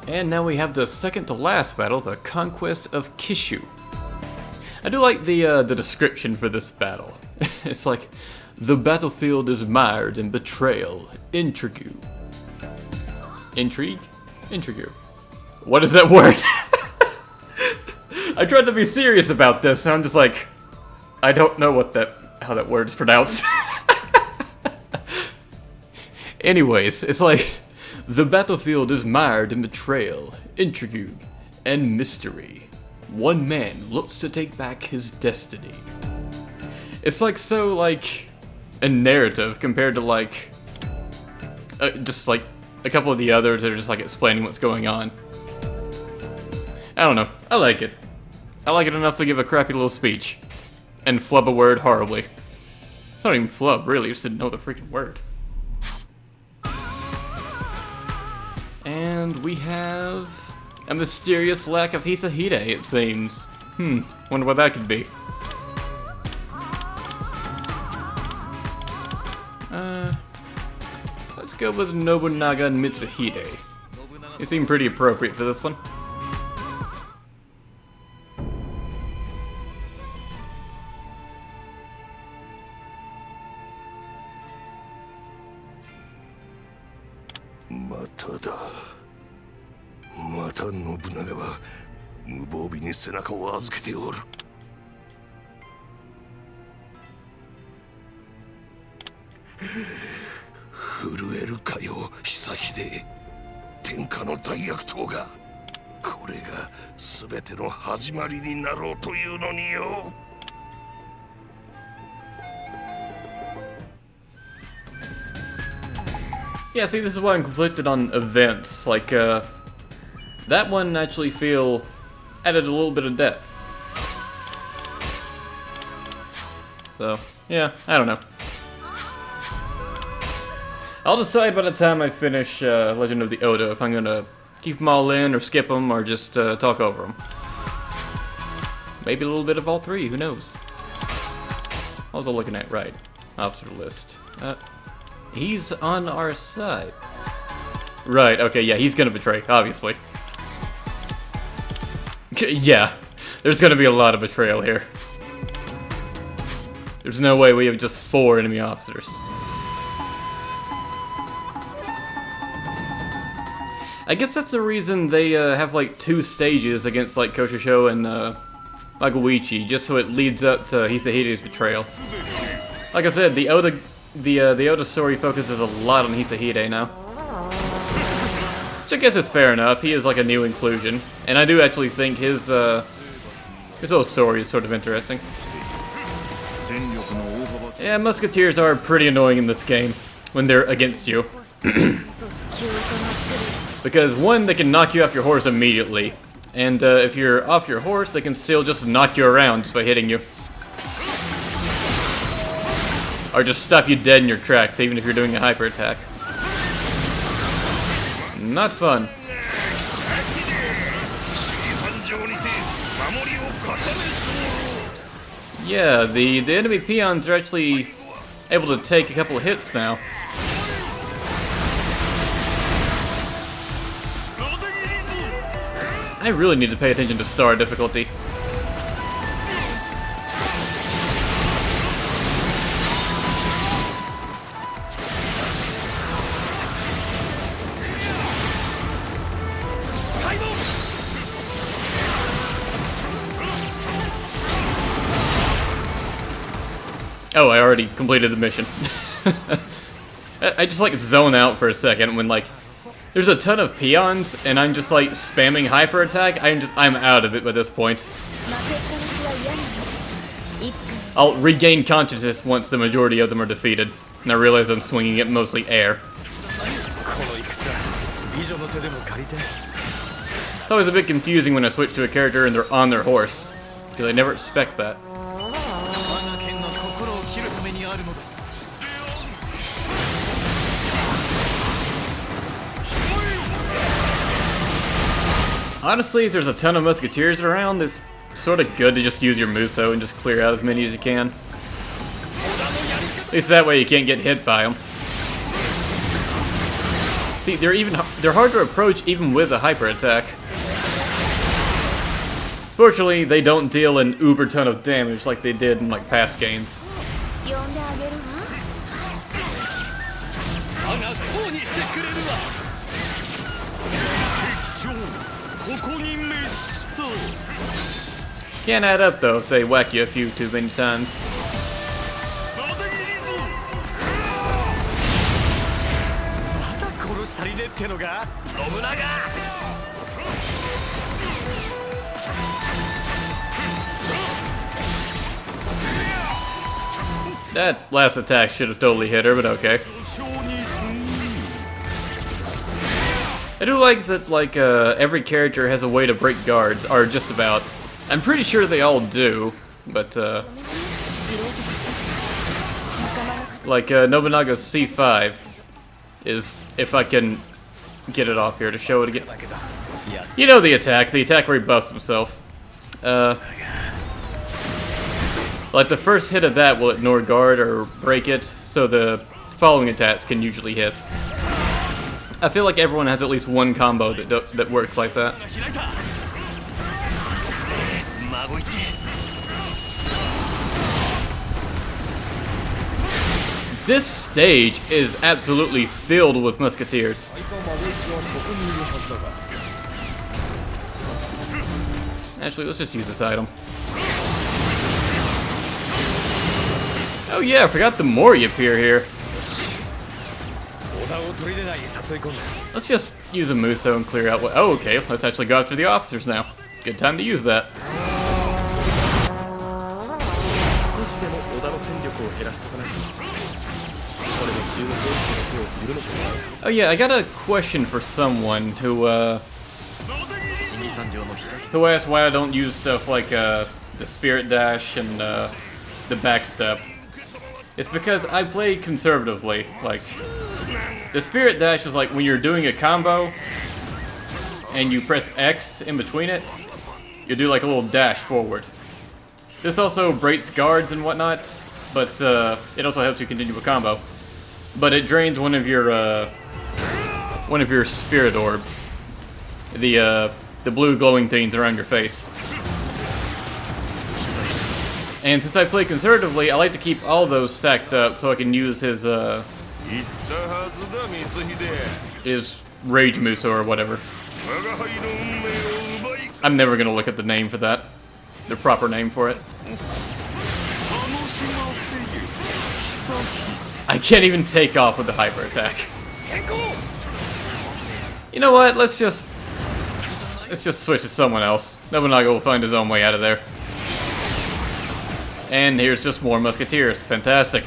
And now we have the second to last battle, the Conquest of Kishu. I do like the description for this battle. It's like, the battlefield is mired in betrayal, intrigue. Intrigue? Intrigue. What is that word? I tried to be serious about this, and I'm just like, I don't know how that word is pronounced. Anyways, it's like, the battlefield is mired in betrayal, intrigue, and mystery. One man looks to take back his destiny. It's like so like a narrative compared to like just like a couple of the others that are just like explaining what's going on. I don't know. I like it. I like it enough to give a crappy little speech and flub a word horribly. It's not even flub, really. You just didn't know the freaking word. And we have a mysterious lack of Hisahide, it seems. Wonder what that could be. Let's go with Nobunaga and Mitsuhide. They seem pretty appropriate for this one. Yeah, see, this is why I'm conflicted on events. Like, that one actually added a little bit of depth. So, yeah, I don't know. I'll decide by the time I finish Legend of the Oda if I'm gonna keep them all in or skip them or just talk over them. Maybe a little bit of all three, who knows? What was I looking at? Right. Officer list. He's on our side. Right, okay, yeah, he's gonna betray, obviously. Yeah, there's gonna be a lot of betrayal here. There's no way we have just 4 enemy officers. I guess that's the reason they have like 2 stages against like Koshisho and Magoichi, just so it leads up to Hisahide's betrayal. Like I said, the Oda story focuses a lot on Hisahide now. Which I guess is fair enough, he is like a new inclusion. And I do actually think his whole story is sort of interesting. Yeah, musketeers are pretty annoying in this game when they're against you. Because one, they can knock you off your horse immediately. And if you're off your horse, they can still just knock you around just by hitting you. Or just stop you dead in your tracks, even if you're doing a hyper attack. Not fun. Yeah, the enemy peons are actually able to take a couple of hits now. I really need to pay attention to star difficulty. Oh, I already completed the mission. I just like zone out for a second when like there's a ton of peons and I'm just like spamming hyper attack. I'm out of it by this point. I'll regain consciousness once the majority of them are defeated, and I realize I'm swinging at mostly air. It's always a bit confusing when I switch to a character and they're on their horse, because I never expect that. Honestly, if there's a ton of musketeers around, it's sort of good to just use your Muso and just clear out as many as you can. At least that way you can't get hit by them. See, they're hard to approach even with a hyper attack. Fortunately, they don't deal an uber ton of damage like they did in like past games. Can't add up though if they whack you a few too many times. That last attack should have totally hit her, but okay. I do like that, like, every character has a way to break guards, or just about. I'm pretty sure they all do, but, like, Nobunaga's C5 is, if I can get it off here to show it again. You know the attack where he busts himself. Like, the first hit of that will ignore guard or break it, so the following attacks can usually hit. I feel like everyone has at least one combo that works like that. This stage is absolutely filled with musketeers. Actually, let's just use this item. Oh yeah, I forgot the Mori appear here. Let's just use a Muso and clear out what... Oh, okay, let's actually go after the officers now. Good time to use that. Oh yeah, I got a question for someone who asked why I don't use stuff like the Spirit Dash and the Backstep. It's because I play conservatively. Like, the Spirit Dash is like when you're doing a combo and you press X in between it, you do like a little dash forward. This also breaks guards and whatnot, but it also helps you continue a combo. But it drains one of your spirit orbs, the blue glowing things around your face. And since I play conservatively, I like to keep all those stacked up so I can use his Rage Muso or whatever. I'm never gonna look at the name for that. The proper name for it. I can't even take off with the hyper attack. You know what? Let's just switch to someone else. Nobunaga will find his own way out of there. And here's just more musketeers. Fantastic.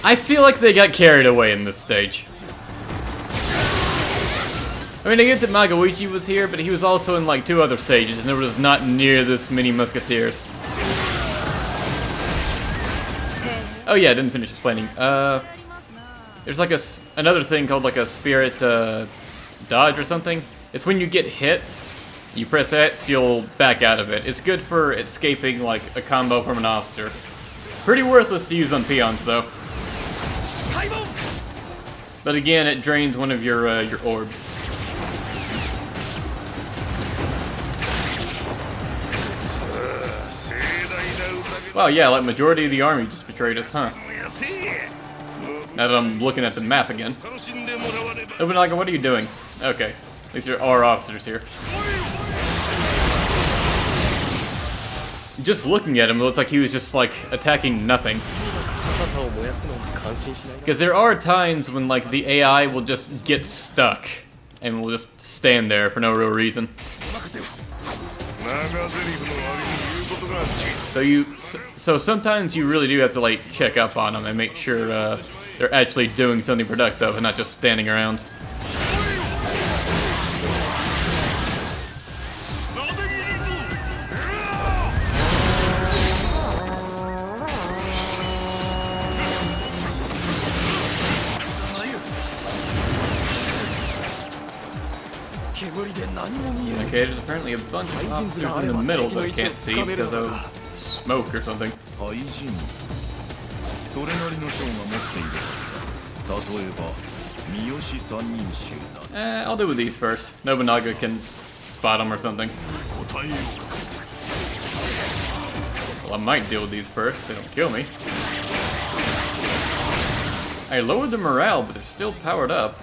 I feel like they got carried away in this stage. I mean, I get that Magawichi was here, but he was also in like 2 other stages, and there was not near this many musketeers. Oh yeah, I didn't finish explaining. There's like another thing called like a spirit dodge or something. It's when you get hit, you press X, you'll back out of it. It's good for escaping like a combo from an officer. Pretty worthless to use on peons though. But again, it drains one of your orbs. Wow, yeah, like majority of the army just betrayed us, huh? Now that I'm looking at the map again. Nobunaga, what are you doing? Okay, at least there are officers here. Just looking at him, it looks like he was just like attacking nothing. Because there are times when like the AI will just get stuck and will just stand there for no real reason. So sometimes you really do have to like check up on them and make sure they're actually doing something productive and not just standing around. Okay, there's apparently a bunch of officers in the middle that I can't see because of smoke or something. I'll do with these first. Nobunaga can spot them or something. Well, I might deal with these first if they don't kill me. I lowered the morale, but they're still powered up.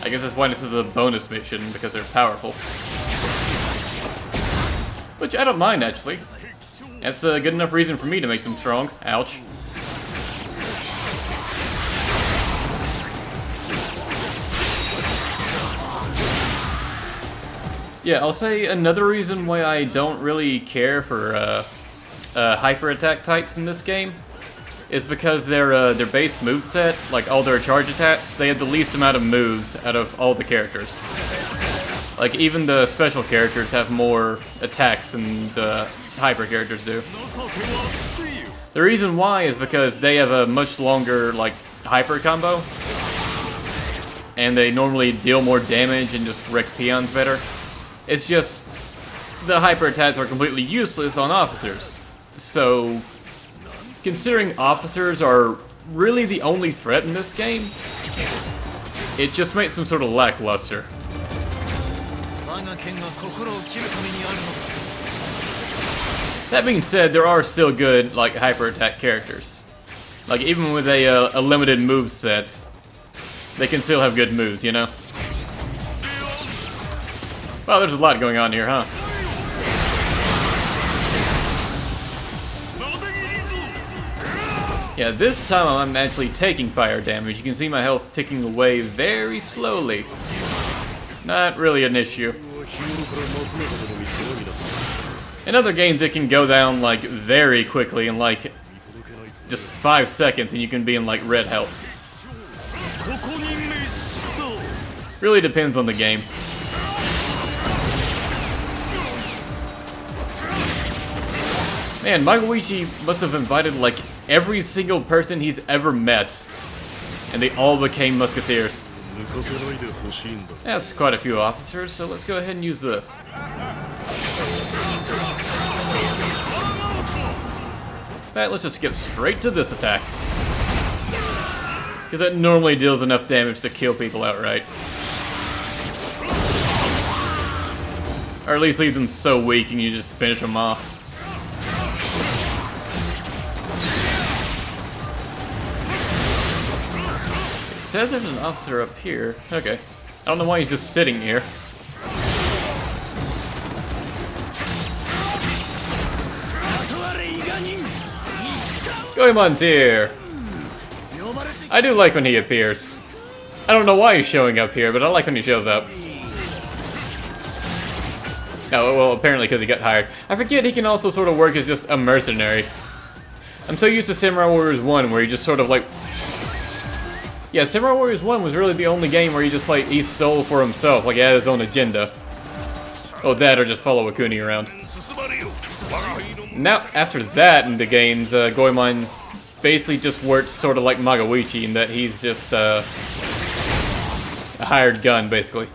I guess that's why this is a bonus mission, because they're powerful. Which I don't mind, actually. That's a good enough reason for me to make them strong. Ouch. Yeah, I'll say another reason why I don't really care for hyper attack types in this game is because their base moveset, like all their charge attacks, they have the least amount of moves out of all the characters. Like even the special characters have more attacks than the hyper characters do. The reason why is because they have a much longer like hyper combo, and they normally deal more damage and just wreck peons better. It's just the hyper attacks are completely useless on officers. So, considering officers are really the only threat in this game, it just makes them sort of lackluster. That being said, there are still good, like, hyper attack characters. Like, even with a limited move set, they can still have good moves, you know? Well, there's a lot going on here, huh? Yeah, this time I'm actually taking fire damage. You can see my health ticking away very slowly. Not really an issue. In other games it can go down like very quickly in like just 5 seconds and you can be in like red health. Really depends on the game. Man, Magawichi must have invited like every single person he's ever met, and they all became musketeers. That's quite a few officers, so let's go ahead and use this. Alright, let's just skip straight to this attack. Because that normally deals enough damage to kill people outright. Or at least leave them so weak and you just finish them off. It says there's an officer up here. Okay. I don't know why he's just sitting here. Goemon's here! I do like when he appears. I don't know why he's showing up here, but I like when he shows up. Oh, well, apparently because he got hired. I forget he can also sort of work as just a mercenary. I'm so used to Samurai Warriors 1 where he just sort of like... Yeah, Samurai Warriors 1 was really the only game where he just like, he stole for himself, like he had his own agenda. Oh, that or just follow Akuni around. Now, after that in the games, Goemon basically just works sort of like Magawichi in that he's just a hired gun, basically.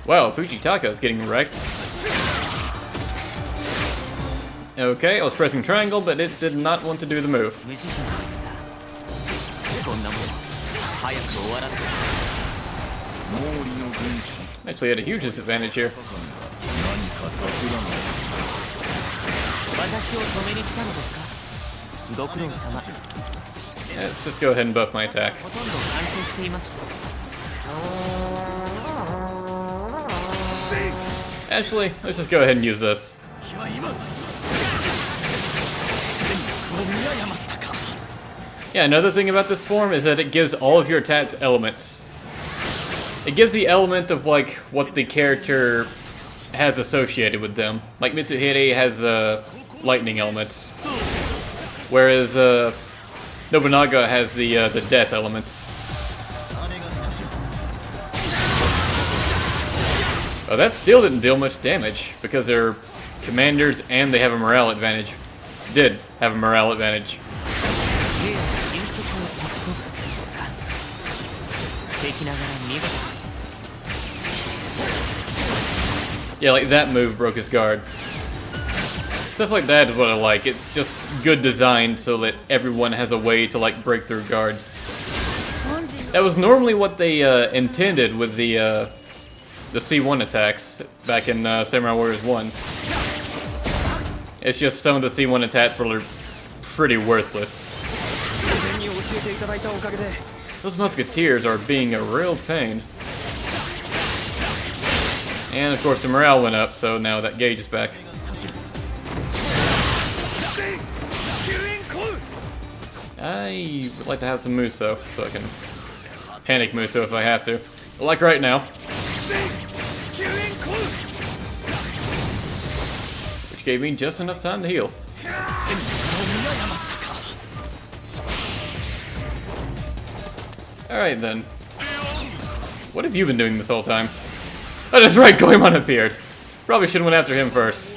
Wow, Fujitaka is getting wrecked. Okay, I was pressing triangle, but it did not want to do the move. Actually had a huge disadvantage here. Yeah, let's just go ahead and buff my attack. Actually, let's just go ahead and use this. Yeah, another thing about this form is that it gives all of your attacks elements. It gives the element of like what the character has associated with them. Like Mitsuhide has a lightning element, whereas Nobunaga has the death element. Oh, that still didn't deal much damage because they're commanders and they have a morale advantage. Did have a morale advantage. Yeah, like that move broke his guard. Stuff like that is what I like. It's just good design so that everyone has a way to like break through guards. That was normally what they intended with the C1 attacks back in Samurai Warriors 1. It's just some of the C1 attacks were pretty worthless. Those musketeers are being a real pain. And of course the morale went up, so now that gauge is back. I would like to have some Muso, so I can panic Muso if I have to. Like right now. Which gave me just enough time to heal. Alright then. What have you been doing this whole time? Oh, that's right, Goemon appeared. Probably should have went after him first.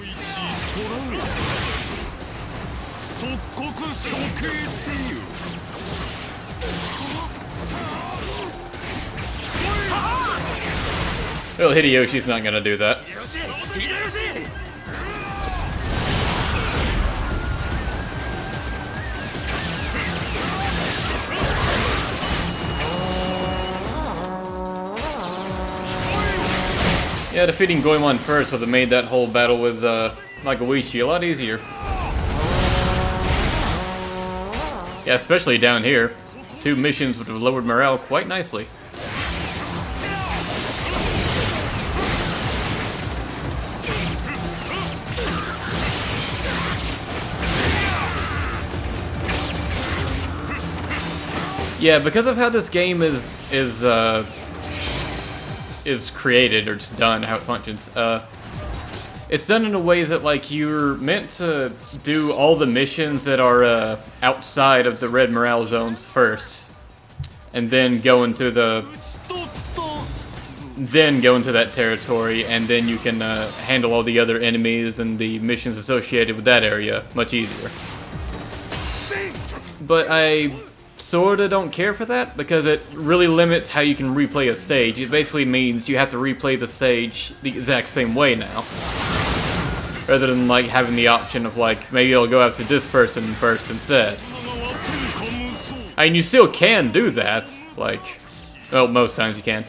Well, Hideyoshi's not gonna do that. Yeah, defeating Goemon first would have made that whole battle with Magoichi a lot easier. Yeah, especially down here. 2 missions would have lowered morale quite nicely. Yeah, because of how this game is created, or just done, how it functions, it's done in a way that, like, you're meant to do all the missions that are outside of the red morale zones first, and then go into that territory, and then you can handle all the other enemies and the missions associated with that area much easier. But I sorta don't care for that, because it really limits how you can replay a stage. It basically means you have to replay the stage the exact same way now, rather than like having the option of like, maybe I'll go after this person first instead. I mean, you still can do that, like, well, most times you can.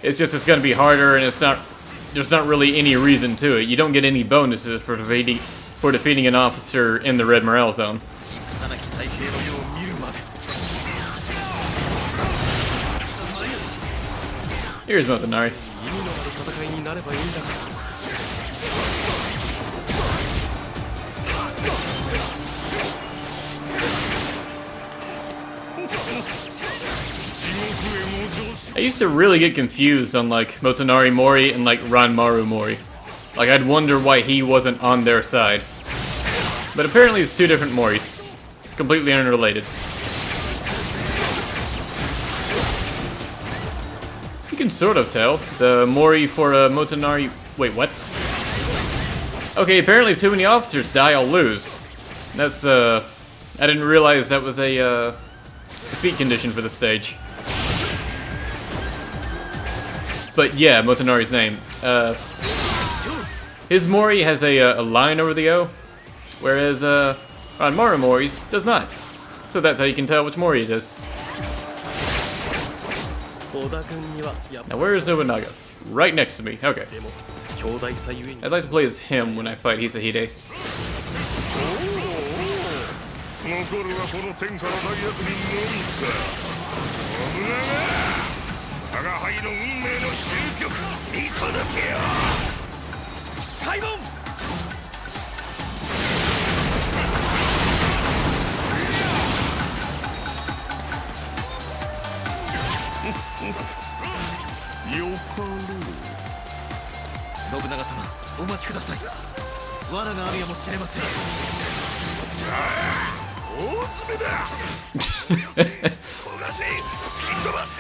It's just it's gonna be harder, and there's not really any reason to it. You don't get any bonuses for defeating an officer in the red morale zone. Here's Motonari. I used to really get confused on like Motonari Mori and like Ranmaru Mori. Like, I'd wonder why he wasn't on their side. But apparently it's 2 different Moris. Completely unrelated. You can sort of tell. The Mori for Motonari... Wait, what? Okay, apparently if too many officers die, I'll lose. That's, I didn't realize that was a, defeat condition for the stage. But yeah, Motonari's name. His Mori has a line over the O, whereas, Ranmaru Mori's does not. So that's how you can tell which Mori it is. Now where is Nobunaga? Right next to me. Okay. I'd like to play as him when I fight Hisahide.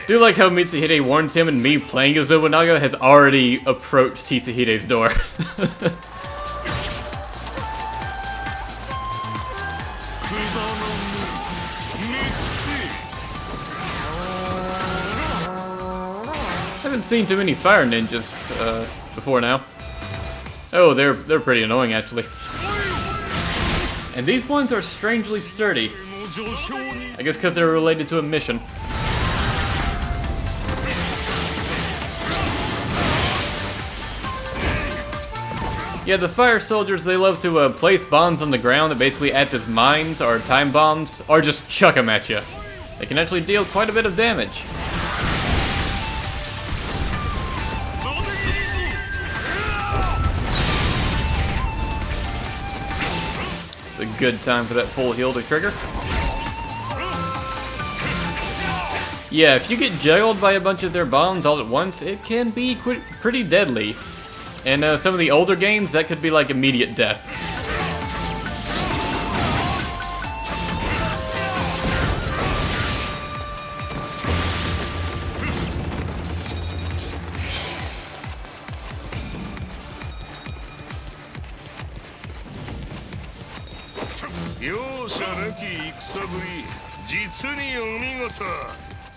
Do you like how Mitsuhide warns him, and me playing as Nobunaga has already approached Hisahide's door? I haven't seen too many fire ninjas before now. Oh, they're pretty annoying actually. And these ones are strangely sturdy. I guess because they're related to a mission. Yeah, the fire soldiers, they love to place bombs on the ground that basically act as mines or time bombs, or just chuck them at you. They can actually deal quite a bit of damage. It's a good time for that full heal to trigger. Yeah, if you get jailed by a bunch of their bombs all at once, it can be pretty deadly. And some of the older games, that could be like immediate death.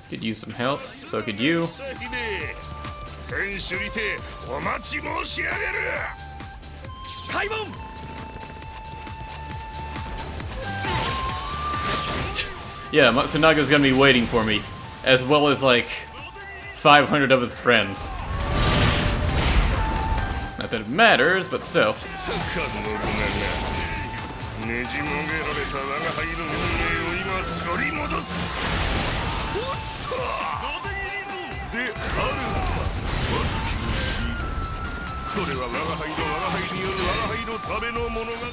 Could use some help, so could you. Yeah, Matsunaga's gonna be waiting for me, as well as like 500 of his friends. Not that it matters, but still.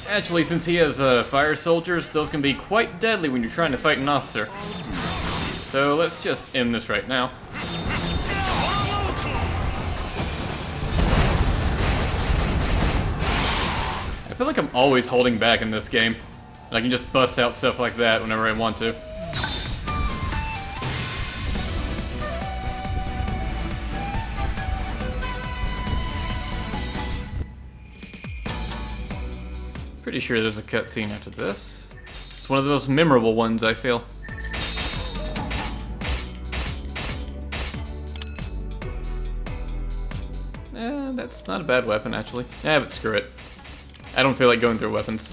Actually, since he has fire soldiers, those can be quite deadly when you're trying to fight an officer. So let's just end this right now. I feel like I'm always holding back in this game. I can just bust out stuff like that whenever I want to. Pretty sure there's a cutscene after this. It's one of the most memorable ones, I feel. That's not a bad weapon, actually. But screw it. I don't feel like going through weapons.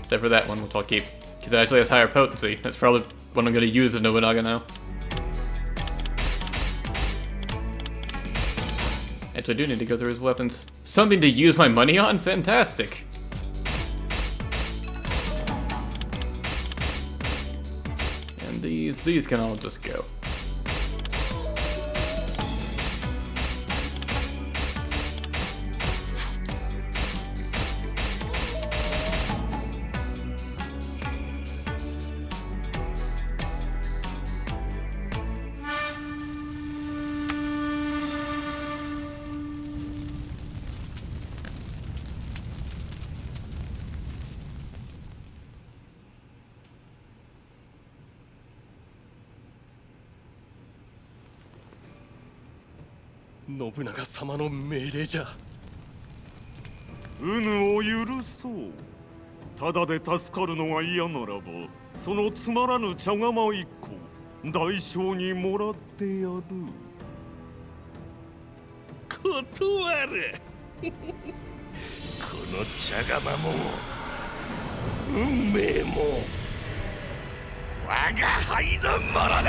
Except for that one, which I'll keep. Because it actually has higher potency. That's probably what I'm going to use in Nobunaga now. Actually, I do need to go through his weapons. Something to use my money on? Fantastic! And these can all just go. Nobunaga様の命令じゃ。うぬを許そう。ただで助かるのが嫌ならば、そのつまらぬ茶釜一個代償にもらってやる。断る。この茶釜も運命も我が輩のものだ。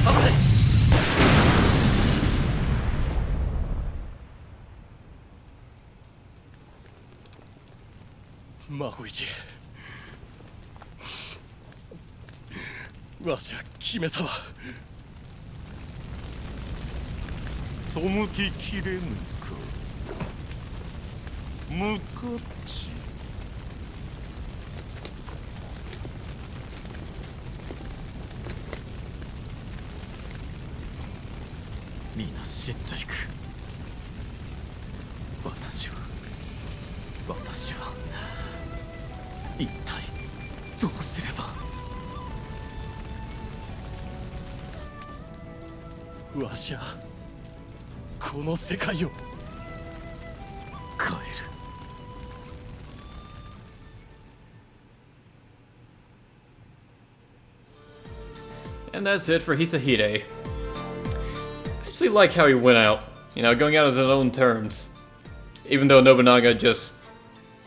危ない。マホイチ、わしは決めたわ。背ききれぬか。無価値。皆死んでいく。私は一体どうすれば。わしゃこの世界を変える。And that's it for Hisahide. I actually like how he went out. You know, going out on his own terms. even though Nobunaga just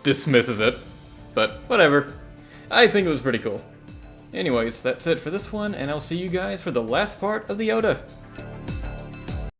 dismisses it. But whatever. I think it was pretty cool. Anyways, that's it for this one, and I'll see you guys for the last part of the Oda.